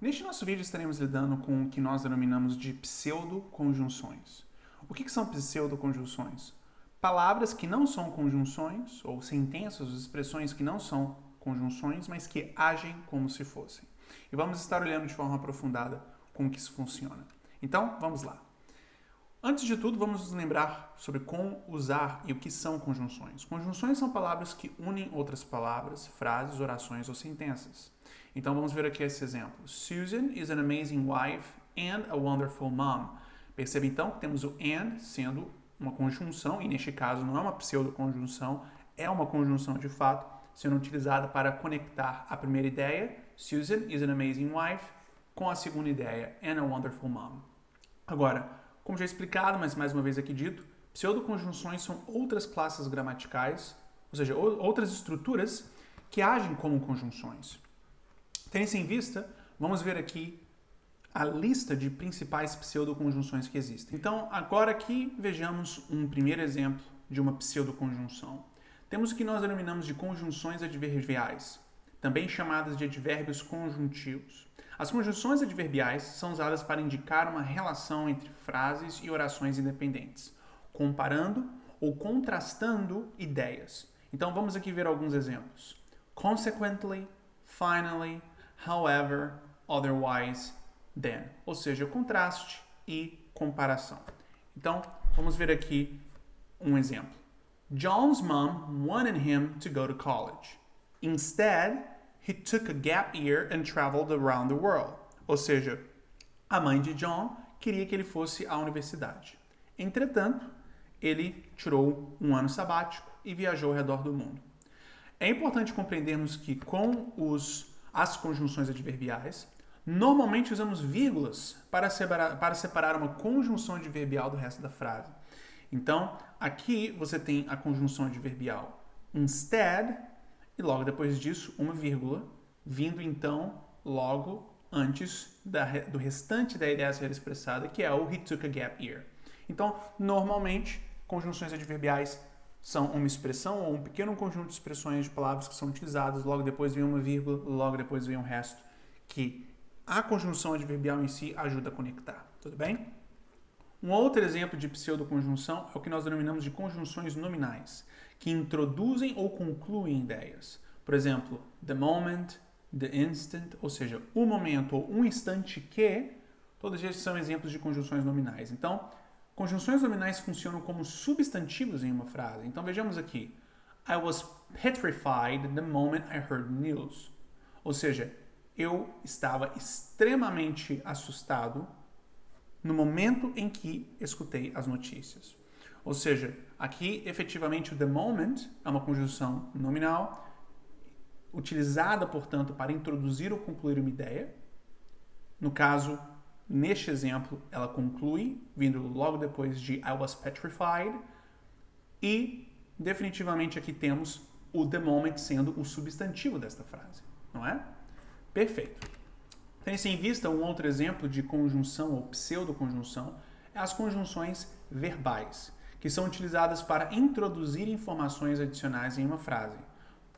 Neste nosso vídeo estaremos lidando com o que nós denominamos de pseudoconjunções. O que são pseudoconjunções? Palavras que não são conjunções, ou sentenças, ou expressões que não são conjunções, mas que agem como se fossem. E vamos estar olhando de forma aprofundada como que isso funciona. Então, vamos lá. Antes de tudo, vamos nos lembrar sobre como usar e o que são conjunções. Conjunções são palavras que unem outras palavras, frases, orações ou sentenças. Então vamos ver aqui esse exemplo. Susan is an amazing wife and a wonderful mom. Perceba então que temos o and sendo uma conjunção, e neste caso não é uma pseudoconjunção, é uma conjunção de fato, sendo utilizada para conectar a primeira ideia, Susan is an amazing wife, com a segunda ideia, and a wonderful mom. Agora, como já explicado, mas mais uma vez aqui dito, pseudoconjunções são outras classes gramaticais, ou seja, outras estruturas que agem como conjunções. Tendo isso em vista, vamos ver aqui a lista de principais pseudoconjunções que existem. Então, agora aqui vejamos um primeiro exemplo de uma pseudoconjunção. Temos o que nós denominamos de conjunções adverbiais, também chamadas de advérbios conjuntivos. As conjunções adverbiais são usadas para indicar uma relação entre frases e orações independentes, comparando ou contrastando ideias. Então, vamos aqui ver alguns exemplos. Consequently, finally, however, otherwise, then. Ou seja, contraste e comparação. Então, vamos ver aqui um exemplo. John's mom wanted him to go to college. Instead, he took a gap year and traveled around the world. Ou seja, a mãe de John queria que ele fosse à universidade. Entretanto, ele tirou um ano sabático e viajou ao redor do mundo. É importante compreendermos que com as conjunções adverbiais, normalmente usamos vírgulas para separar uma conjunção adverbial do resto da frase. Então, aqui você tem a conjunção adverbial instead e logo depois disso uma vírgula, vindo então logo antes do restante da ideia a ser expressada, que é o he took a gap year. Então, normalmente, conjunções adverbiais são uma expressão ou um pequeno conjunto de expressões de palavras que são utilizadas, logo depois vem uma vírgula, logo depois vem o resto, que a conjunção adverbial em si ajuda a conectar. Tudo bem? Um outro exemplo de pseudoconjunção é o que nós denominamos de conjunções nominais, que introduzem ou concluem ideias. Por exemplo, the moment, the instant, ou seja, o momento ou um instante que, todos esses são exemplos de conjunções nominais. Então, conjunções nominais funcionam como substantivos em uma frase. Então, vejamos aqui. I was petrified the moment I heard the news. Ou seja, eu estava extremamente assustado no momento em que escutei as notícias. Ou seja, aqui, efetivamente, o the moment é uma conjunção nominal, utilizada, portanto, para introduzir ou concluir uma ideia. No caso, neste exemplo, ela conclui, vindo logo depois de I was petrified. E, definitivamente, aqui temos o the moment sendo o substantivo desta frase, não é? Perfeito. Tendo-se em vista, um outro exemplo de conjunção ou pseudoconjunção é as conjunções verbais, que são utilizadas para introduzir informações adicionais em uma frase.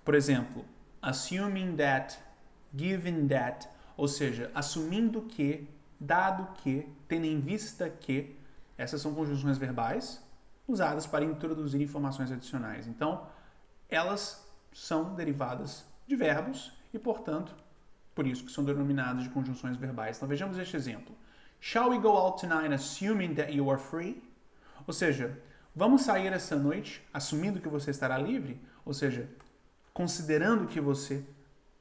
Por exemplo, assuming that, given that, ou seja, assumindo que, dado que, tendo em vista que, essas são conjunções verbais usadas para introduzir informações adicionais. Então, elas são derivadas de verbos e, portanto, por isso que são denominadas de conjunções verbais. Então vejamos este exemplo. Shall we go out tonight assuming that you are free? Ou seja, vamos sair essa noite assumindo que você estará livre? Ou seja, considerando que você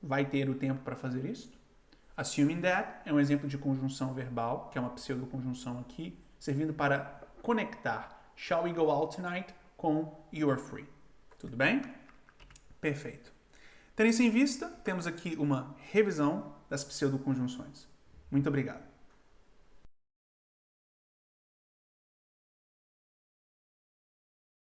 vai ter o tempo para fazer isso? Assuming that é um exemplo de conjunção verbal, que é uma pseudoconjunção aqui, servindo para conectar shall we go out tonight com you are free. Tudo bem? Perfeito. Tendo isso em vista, temos aqui uma revisão das pseudoconjunções. Muito obrigado.